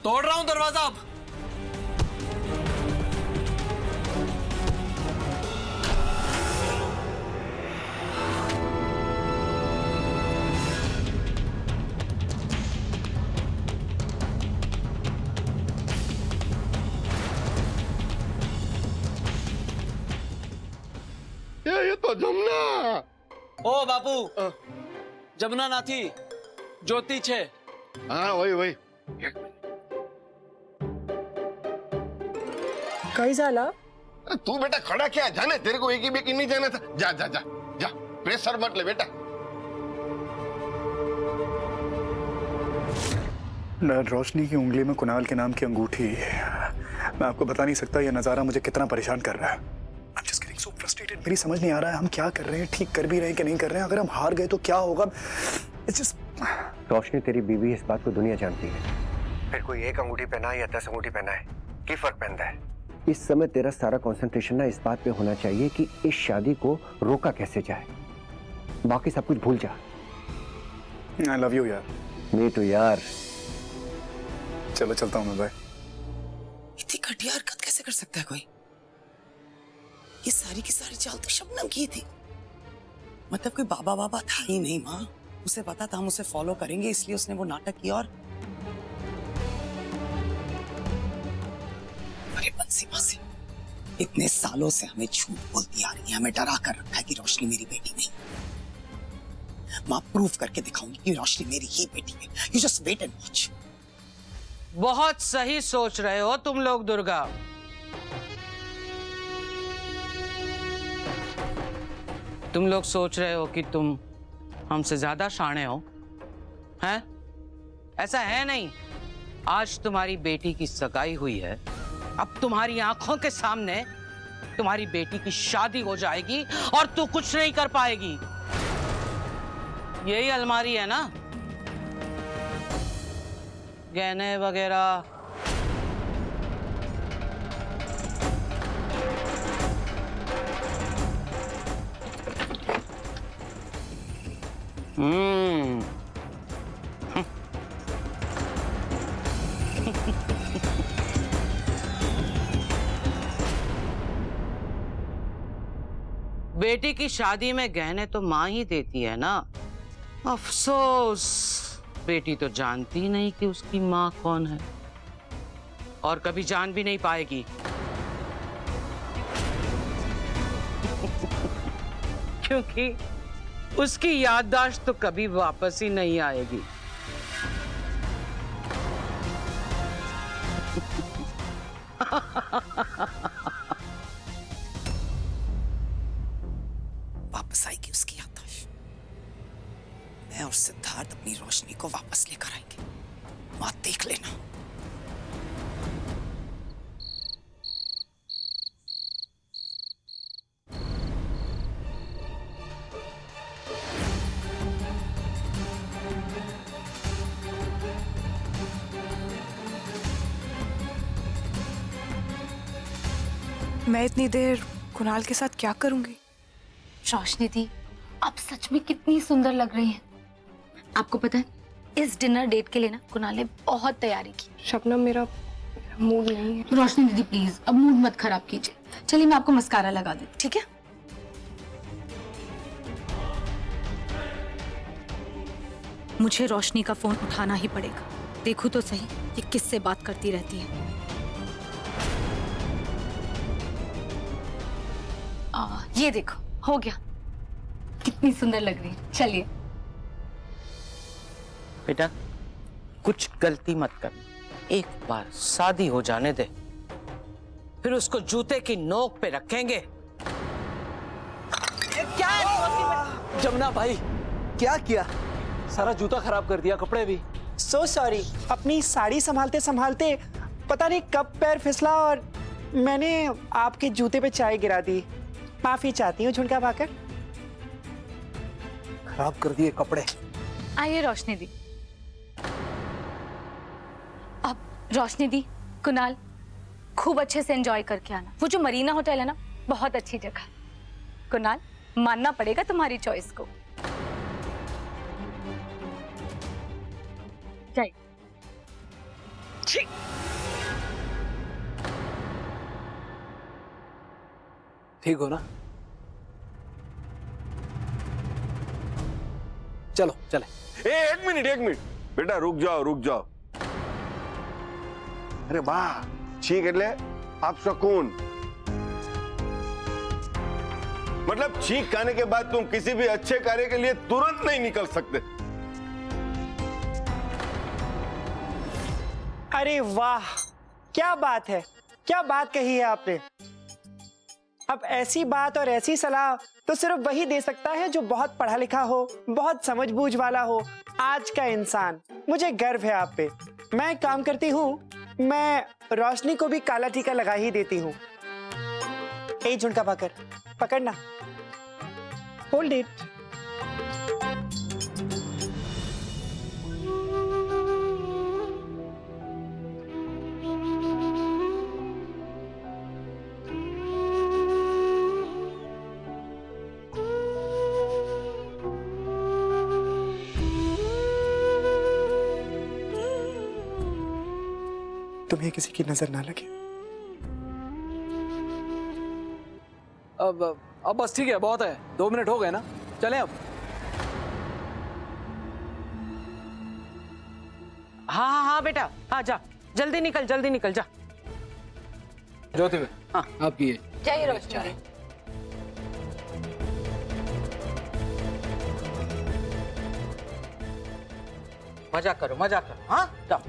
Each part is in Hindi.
तोड़ रहा हूं दरवाजा अब। ये तो जमुना। ओ बापू, जमुना ना थी, ज्योति छे। हाँ वही। कहीं झाला? तू बेटा खड़ा क्या जाने, तेरे को एक ही बेकी नहीं जाना था। जा जा जा जा, प्रेशर मत ले बेटा। रोशनी की उंगली में कुणाल के नाम की अंगूठी। मैं आपको बता नहीं सकता ये नजारा मुझे कितना परेशान कर रहा है। I'm just getting so frustrated। मेरी समझ नहीं आ रहा है हम क्या कर रहे हैं, ठीक कर भी रहे हैं कि नहीं कर रहे हैं। अगर हम हार गए तो क्या होगा? It's just... रोशनी तेरी बीवी, इस बात को दुनिया जानती है। फिर कोई एक अंगूठी पहना है या 10 अंगूठी पहना है, क्या फर्क पड़ता है? इस समय तेरा सारा कंसंट्रेशन ना इस बात पे होना चाहिए कि इस शादी को रोका कैसे जाए। बाकी सब कुछ भूल जा। I love you यार। मैं तो यार। चलो चलता हूँ मैं, बाय। इतनी घटिया हरकत कैसे कर सकता है कोई? ये सारी की सारी चाल तो शबनम की थी। मतलब कोई बाबा था ही नहीं माँ। उसे पता था हम उसे फॉलो करेंगे, इसलिए उसने वो नाटक किया। और अरे बंसी मासी, इतने सालों से हमें झूठ बोलती आ रही है, हमें डरा कर रखा है कि रोशनी मेरी बेटी नहीं। माँ प्रूफ करके दिखाऊंगी कि रोशनी मेरी ही बेटी है। You just wait and watch. बहुत सही सोच रहे हो तुम लोग दुर्गा। तुम लोग सोच रहे हो कि तुम हमसे ज्यादा शाणे हो, हैं? ऐसा है नहीं। आज तुम्हारी बेटी की सगाई हुई है, अब तुम्हारी आंखों के सामने तुम्हारी बेटी की शादी हो जाएगी और तू कुछ नहीं कर पाएगी। यही अलमारी है ना, गहने वगैरह। बेटी की शादी में गहने तो माँ ही देती है ना। अफसोस, बेटी तो जानती नहीं कि उसकी माँ कौन है और कभी जान भी नहीं पाएगी। क्योंकि उसकी याददाश्त तो कभी वापस ही नहीं आएगी। वापस आएगी उसकी याददाश्त। मैं और सिद्धार्थ अपनी रोशनी को वापस लेकर आएंगे। बात देख लेना। मैं इतनी देर कुणाल के साथ क्या करूंगी? रोशनी दी, आप सच में कितनी सुंदर लग रही हैं। आपको पता है, इस डिनर डेट के लिए ना कुणाल ने बहुत तैयारी की। शबनम, मेरा मूड नहीं है। रोशनी दीदी प्लीज अब मूड मत खराब कीजिए। चलिए मैं आपको मस्कारा लगा देती, ठीक है? मुझे रोशनी का फोन उठाना ही पड़ेगा। देखो तो सही ये किससे बात करती रहती है। ये देखो, हो गया। कितनी सुंदर लग रही है। चलिए बेटा, कुछ गलती मत करना। एक बार शादी हो जाने दे, फिर उसको जूते की नोक पे रखेंगे। क्या है जमुना भाई, क्या किया? सारा जूता खराब कर दिया, कपड़े भी। So sorry. अपनी साड़ी संभालते संभालते पता नहीं कब पैर फिसला और मैंने आपके जूते पे चाय गिरा दी। माफी चाहती हूँ झुनका पाकर। खराब कर दिए कपड़े। आइए रोशनी दी। अब रोशनी दी, कुणाल, खूब अच्छे से एंजॉय करके आना। वो जो मरीना होटल है ना, बहुत अच्छी जगह। कुणाल, मानना पड़ेगा तुम्हारी चॉइस को। ठीक हो ना? चलो चले। एक मिनट बेटा, रुक जाओ। अरे वाह, ठीक है, आप सुकून। मतलब छींक खाने के बाद तुम किसी भी अच्छे कार्य के लिए तुरंत नहीं निकल सकते। अरे वाह, क्या बात है, क्या बात कही है आपने। अब ऐसी बात और ऐसी सलाह तो सिर्फ वही दे सकता है जो बहुत पढ़ा लिखा हो, बहुत समझबूझ वाला हो, आज का इंसान। मुझे गर्व है आप पे। मैं एक काम करती हूँ, मैं रोशनी को भी काला टीका लगा ही देती हूँ। ए झुमका भाकर, पकड़ना, होल्ड इट। तुम्हें किसी की नजर ना लगे। अब बस ठीक है, बहुत है, 2 मिनट हो गए ना, चलें अब। हाँ बेटा, हाँ जा, जल्दी निकल जा। ज्योति में, हाँ। आप किए। जय रोशनी। मजा करो, हाँ जाओ।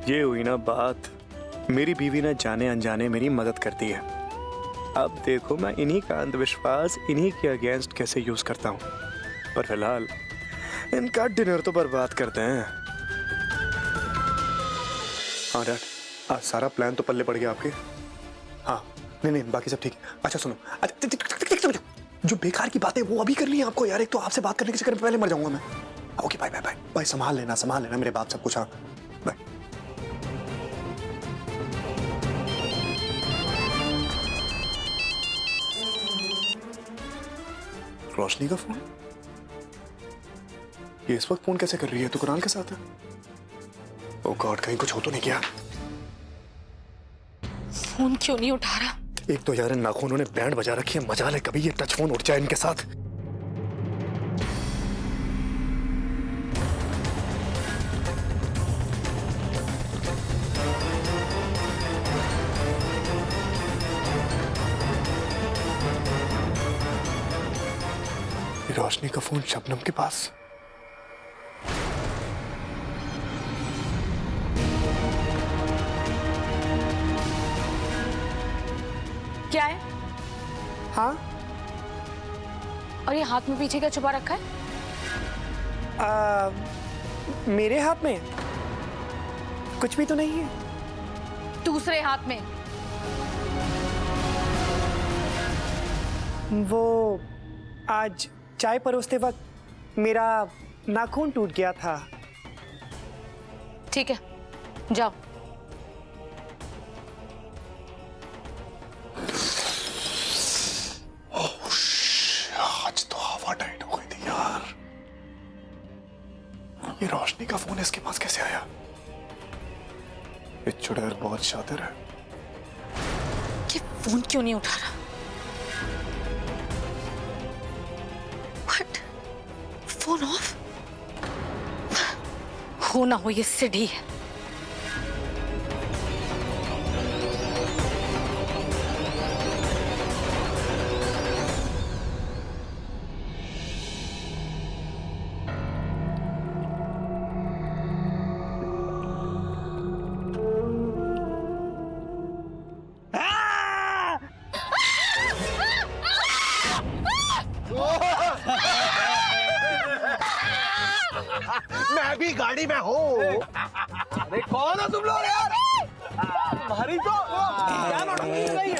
ये हुई ना बात। मेरी बीवी ने जाने अनजाने मेरी मदद करती है। अब देखो मैं इन्हीं का अंधविश्वास इन्हीं के अगेंस्ट कैसे यूज करता हूँ। पर फिलहाल इनका डिनर तो बर्बाद करते हैं। हाँ डैड, आज सारा प्लान तो पल्ले पड़ गया आपके। हाँ नहीं बाकी सब ठीक है। अच्छा सुनो, अच्छा जो बेकार की बातें वो अभी कर ली आपको यार। एक तो आपसे बात करने के चक्कर में पहले मर जाऊंगा मैं। Okay bye bye bye bye, संभाल लेना मेरे बाप सब कुछ। हाँ बाय। रोशनी का फोन? ये इस वक्त फोन कैसे कर रही है? तो कुणाल के साथ है। ओह गॉड, कहीं कुछ हो तो नहीं गया? फोन क्यों नहीं उठा रहा? एक तो यार इन नाखूनों ने बैंड बजा रखी है, मजा ले कभी ये टच फोन उठ जाए इनके साथ। रोशनी का फोन शबनम के पास। क्या है? हाँ और ये हाथ में पीछे क्या छुपा रखा है? मेरे हाथ में कुछ भी तो नहीं है। दूसरे हाथ में? वो आज चाय परोसते वक्त मेरा नाखून टूट गया था। ठीक है, जाओ। आज तो हवा टाइट हो गई थी यार। ये रोशनी का फोन इसके पास कैसे आया? ये चुड़ैल बहुत शातिर है। ये फोन क्यों नहीं उठा रहा? Phone of? हो ना हो ये सिडी है। मैं भी गाड़ी में हूँ। अरे कौन हो तुम लोग यार? तुम्हारी तो क्या नौटंकी कर रही है?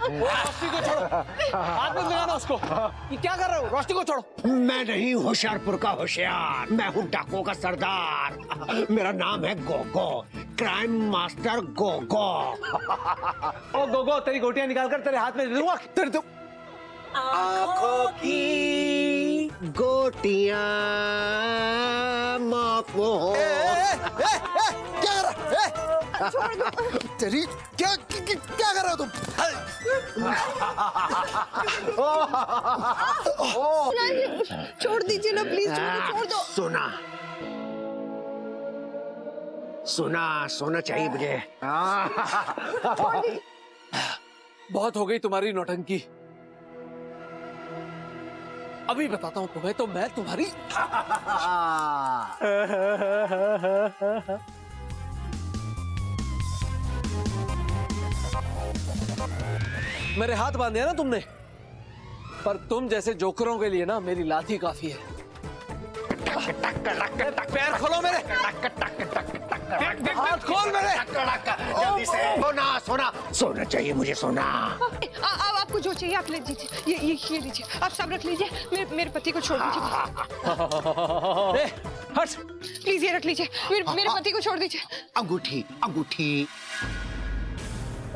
रोशनी को छोड़ो, हाथ मत लगाना उसको। ये क्या कर रहे हो? रोशनी को छोड़ो। मैं नहीं होशियारपुर का होशियार, मैं हूँ डाकुओं का सरदार। मेरा नाम है गोगो, क्राइम मास्टर गोगो। ओ गोगो, तेरी गोटियां निकालकर तेरे हाथ में दे दूंगा। तेरे तो आंखों की गोटियां माफो। क्या कर रहा है? तेरी क्या कर रहे हो तुम? छोड़ दीजिए ना प्लीज, छोड़ दो। सोना चाहिए मुझे। बहुत हो गई तुम्हारी नौटंकी। अभी बताता हूँ तुम्हें, तो मैं तुम्हारी मेरे हाथ बांधे हैं ना तुमने, पर तुम जैसे जोकरों के लिए ना मेरी लाठी काफी है। पैर खोलो मेरे, हाथ खोल मेरे। जल्दी से। सोना चाहिए मुझे, सोना। अब आपको जो चाहिए आप ले लीजिए। ये लीजिए, आप सब रख लीजिए। मेरे पति को छोड़ दीजिए। हट, प्लीज ये रख लीजिए। मेरे पति को छोड़ दीजिए। अंगूठी।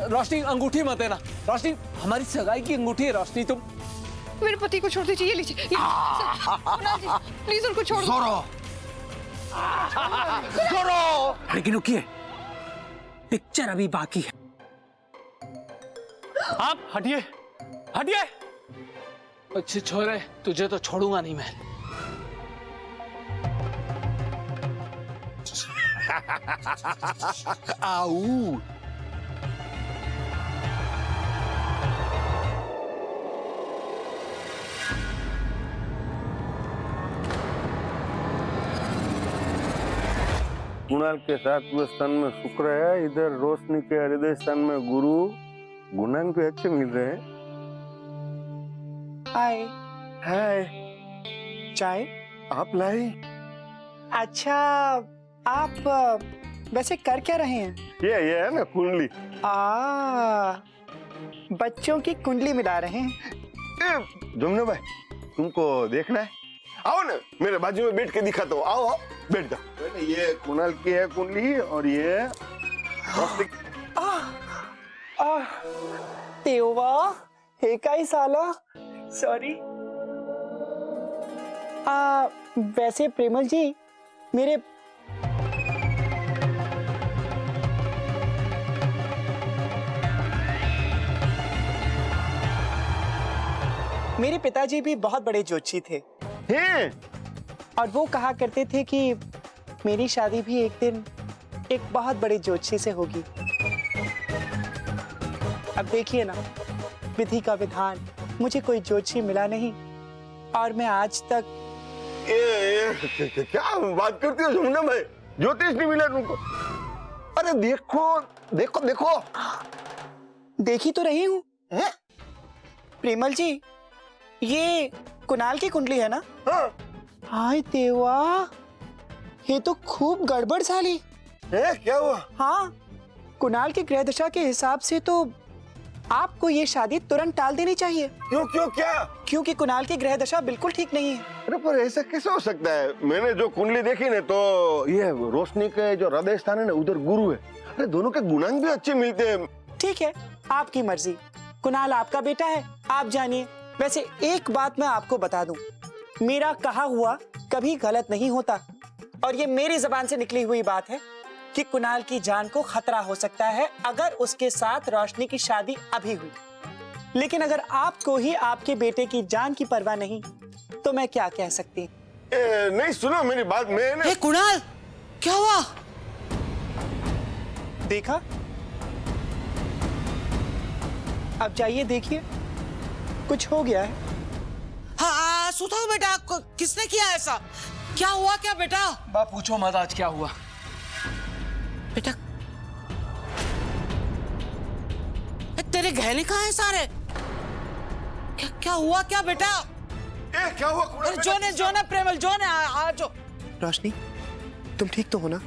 रोशनी अंगूठी मत देना। रोशनी हमारी सगाई की अंगूठी है। रोशनी तुम मेरे पति को छोड़ दीजिए। ये लीजिए, प्लीज उनको छोड़ दो। लेकिन रुकिए, पिक्चर अभी बाकी है। आप हटिए। अच्छे छोरे, तुझे तो छोड़ूंगा नहीं मैं। आऊ कुणाल के सातवें स्थान में शुक्र है, इधर रोशनी के हृदय स्थान में गुरु। गुणांक भी अच्छे मिल रहे हैं। हाय, चाय आप लाई? अच्छा, आप वैसे कर क्या रहे हैं? ये है ना कुंडली। बच्चों की कुंडली मिला रहे हैं। जुमना भाई, तुमको देखना है? आओ ना, मेरे बाजू में बैठ के दिखाता हूँ। आओ बैठ जाओ। ये कुणाल की है कुंडली और ये रोशनी। तेवा, हे काई साला, सॉरी। वैसे प्रेमल जी, मेरे पिताजी भी बहुत बड़े ज्योतिषी थे और वो कहा करते थे कि मेरी शादी भी एक दिन एक बहुत बड़े ज्योतिषी से होगी। अब देखिए ना, विधि का विधान, मुझे कोई ज्योतिषी मिला नहीं और मैं आज तक। क्या बात करती हो जुमना भाई? ज्योतिष नहीं मिला तुमको? अरे देखो। देखी तो रही हूँ। प्रेमल जी, ये कुणाल की कुंडली है ना? हाय देवा, ये तो खूब गड़बड़ साली। क्या हुआ? हाँ, कुणाल की ग्रह दशा के हिसाब से तो आपको ये शादी तुरंत टाल देनी चाहिए। क्यों क्या? क्योंकि कुणाल की ग्रह दशा बिल्कुल ठीक नहीं है। अरे पर ऐसा कैसे हो सकता है? मैंने जो कुंडली देखी ना, तो ये रोशनी के जो हृदय स्थान है ना, उधर गुरु है। अरे दोनों के गुणांक भी अच्छे मिलते हैं। ठीक है, आपकी मर्जी। कुणाल आपका बेटा है, आप जानिए। वैसे एक बात मैं आपको बता दूं, मेरा कहा हुआ कभी गलत नहीं होता और ये मेरी जबान से निकली हुई बात है कि कुणाल की जान को खतरा हो सकता है अगर उसके साथ रोशनी की शादी अभी हुई। लेकिन अगर आपको ही आपके बेटे की जान की परवाह नहीं, तो मैं क्या कह सकती। नहीं, सुनो मेरी बात। मैंने कुणाल, क्या हुआ? देखा? अब जाइए देखिए, कुछ हो गया है। हाँ, सुनो बेटा, किसने किया ऐसा? क्या हुआ क्या बेटा? बाप पूछो मत आज क्या हुआ। बेटा, तेरे गहने कहाँ हैं सारे? क्या हुआ क्या बेटा? क्या हुआ? जो ने प्रेमल, जो ने आ जो। रोशनी, तुम ठीक तो हो ना?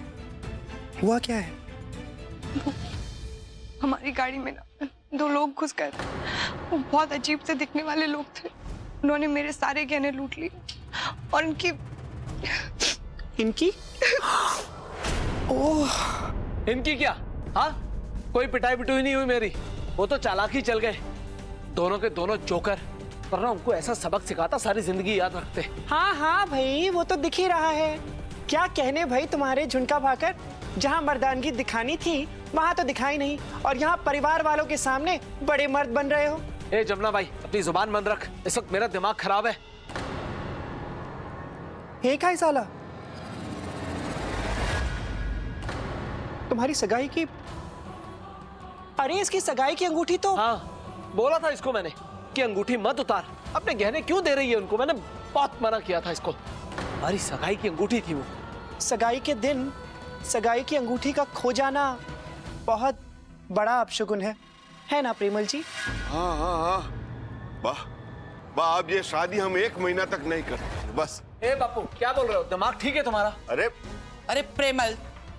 हुआ क्या है? हमारी गाड़ी में ना 2 लोग घुस गए थे। वो बहुत अजीब से दिखने वाले लोग थे। उन्होंने मेरे सारे गहने लूट लिए और इनकी ओह, इनकी क्या? हाँ, कोई पिटाई पिटुई नहीं हुई मेरी, वो तो चालाकी चल गए। दोनों के दोनों जोकर, वरना उनको ऐसा सबक सिखाता सारी जिंदगी याद रखते। हाँ हाँ भाई, वो तो दिख ही रहा है। क्या कहने भाई तुम्हारे झुनका भाकर, जहाँ मर्दानगी दिखानी थी वहाँ तो दिखाई नहीं, और यहाँ परिवार वालों के सामने बड़े मर्द बन रहे हो। ए जमुना भाई, अपनी जुबान बंद रख, इस वक्त मेरा दिमाग खराब है। हे काय साला, तुम्हारी सगाई की, अरे इसकी सगाई की अंगूठी तो। हाँ, बोला था इसको मैंने कि अंगूठी मत उतार, अपने गहने क्यों दे रही है उनको, मैंने बहुत मना किया था इसको। हमारी सगाई की अंगूठी थी वो। सगाई के दिन सगाई की अंगूठी का खो जाना बहुत बड़ा अपशगुन है ना प्रेमल जी? हाँ हाँ हाँ, वाह वाह, अब ये शादी हम 1 महीना तक नहीं कर सकते बस। ए बापू, क्या बोल रहे हो? दिमाग ठीक है तुम्हारा? अरे प्रेमल,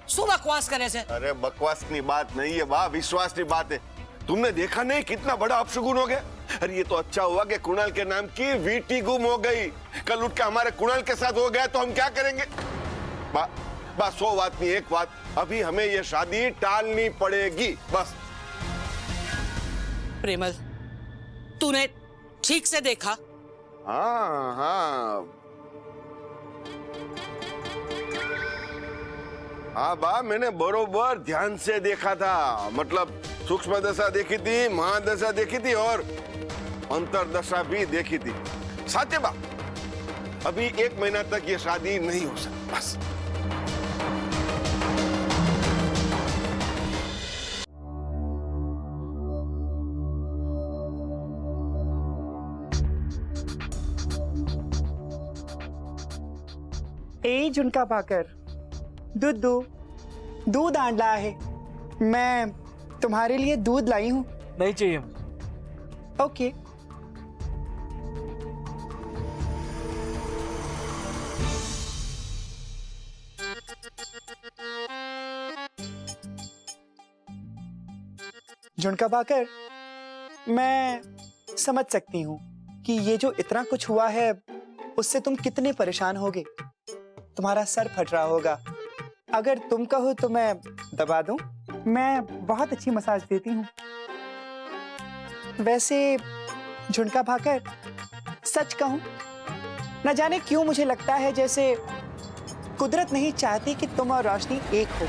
सु बकवास करे से। अरे बकवास की बात नहीं है वाह, विश्वास की बात है। तुमने देखा नहीं कितना बड़ा अपशगुन हो गया? अरे ये तो अच्छा हुआ कि कुणाल के नाम की वीटी गुम हो गई। कल उठ के हमारे कुणाल के साथ हो गया तो हम क्या करेंगे? बस 100 बात नहीं, एक बात, अभी हमें ये शादी टालनी पड़ेगी बस। प्रेमल, तूने ठीक से देखा? हाँ हाँ हाँ बा, मैंने बरोबर ध्यान से देखा था। मतलब सूक्ष्म दशा देखी थी, महादशा देखी थी और अंतरदशा भी देखी थी। साथे बा, अभी 1 महीना तक ये शादी नहीं हो सकती बस। ए झुनका पाकर, दूध आंडला है, मैं तुम्हारे लिए दूध लाई हूँ। नहीं चाहिए। ओके। झुनका पाकर, मैं समझ सकती हूँ कि ये जो इतना कुछ हुआ है उससे तुम कितने परेशान होगे। तुम्हारा सर फट रहा होगा। अगर तुम कहो तो मैं दबा दूं, मैं बहुत अच्छी मसाज देती हूँ। वैसे झुनका भाकर, सच कहूं, न जाने क्यों मुझे लगता है जैसे कुदरत नहीं चाहती कि तुम और रोशनी एक हो।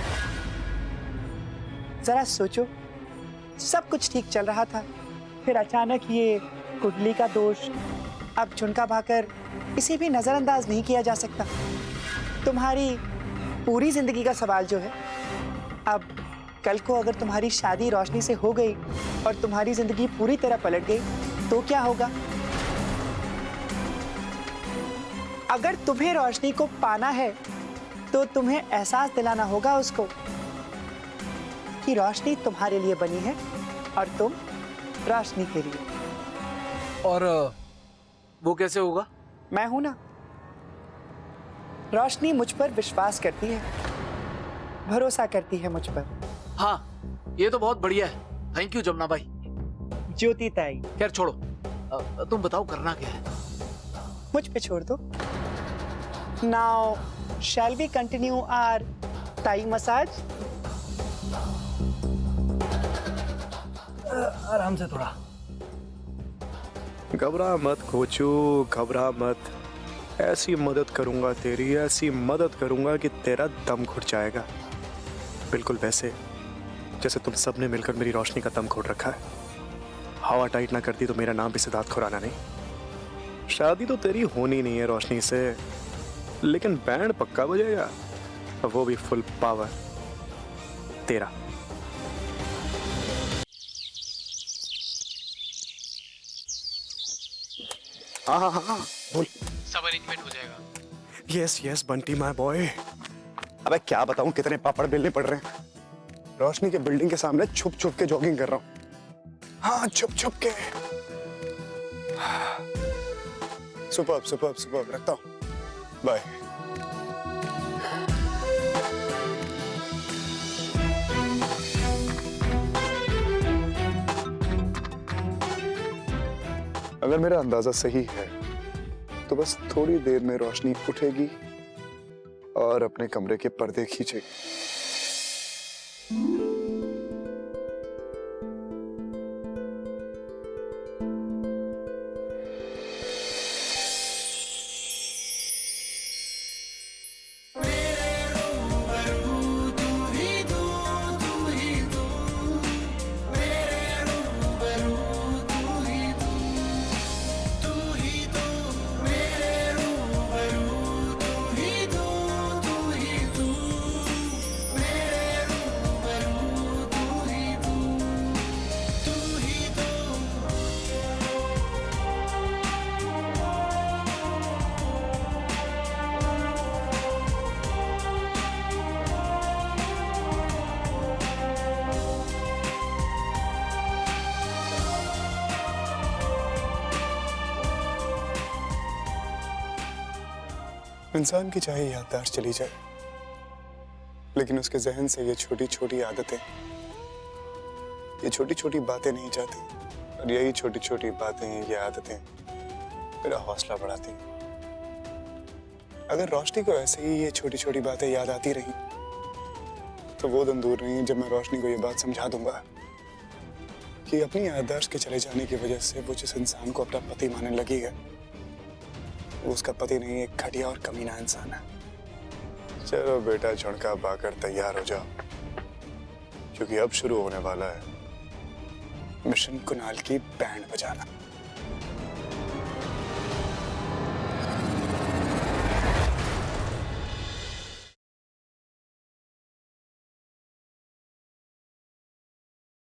जरा सोचो, सब कुछ ठीक चल रहा था, फिर अचानक ये कुंडली का दोष। अब झुनका भाकर, इसे भी नजरअंदाज नहीं किया जा सकता। तुम्हारी पूरी जिंदगी का सवाल जो है, अब कल को अगर तुम्हारी शादी रोशनी से हो गई और तुम्हारी जिंदगी पूरी तरह पलट गई तो क्या होगा? अगर तुम्हें रोशनी को पाना है तो तुम्हें एहसास दिलाना होगा उसको कि रोशनी तुम्हारे लिए बनी है और तुम रोशनी के लिए। और वो कैसे होगा? मैं हूं ना। रोशनी मुझ पर विश्वास करती है, भरोसा करती है मुझ पर। हाँ, ये तो बहुत बढ़िया है। थैंक यू जमुना भाई। ज्योति ताई। खैर छोड़ो, तुम बताओ करना क्या है? मुझ पे छोड़ दो। Now shall we continue our Thai massage? आराम से थोड़ा। घबरा मत कोचू, घबरा मत। ऐसी मदद करूंगा तेरी, ऐसी मदद करूंगा कि तेरा दम घुट जाएगा। बिल्कुल वैसे जैसे तुम सब ने मिलकर मेरी रोशनी का दम घोट रखा है। हवा टाइट ना करती तो मेरा नाम भी सिद्धार्थ खुराना नहीं। शादी तो तेरी होनी नहीं है रोशनी से, लेकिन बैंड पक्का बजेगा, वो भी फुल पावर तेरा। हाँ हाँ हाँ बोल। सब अरेंजमेंट हो जाएगा। Yes yes Bunty my boy. अबे क्या बताऊं कितने पापड़ बेलने पड़ रहे हैं। रोशनी के बिल्डिंग के सामने छुप छुप के जॉगिंग कर रहा हूं। हाँ छुप छुप के। सुपर्ब सुपर्ब सुपर्ब, रखता हूं, बाय। अगर मेरा अंदाजा सही है तो बस थोड़ी देर में रोशनी उठेगी और अपने कमरे के पर्दे खींचेगी। इंसान की चाहे याददाश्त चली जाए, लेकिन उसके जहन से ये छोटी छोटी आदतें, ये छोटी छोटी बातें नहीं जाती। और यही छोटी छोटी बातें, ये आदतें मेरा हौसला बढ़ाती हैं। अगर रोशनी को ऐसे ही ये छोटी छोटी बातें याद आती रही तो वो दिन दूर नहीं जब मैं रोशनी को ये बात समझा दूंगा कि अपनी याददाश्त के चले जाने की वजह से वो जिस इंसान को अपना पति मानने लगी है वो उसका पति नहीं, एक घटिया और कमीना इंसान है। चलो बेटा, झुणका पाकर तैयार हो जाओ, क्योंकि अब शुरू होने वाला है मिशन कुणाल की बैंड बजाना।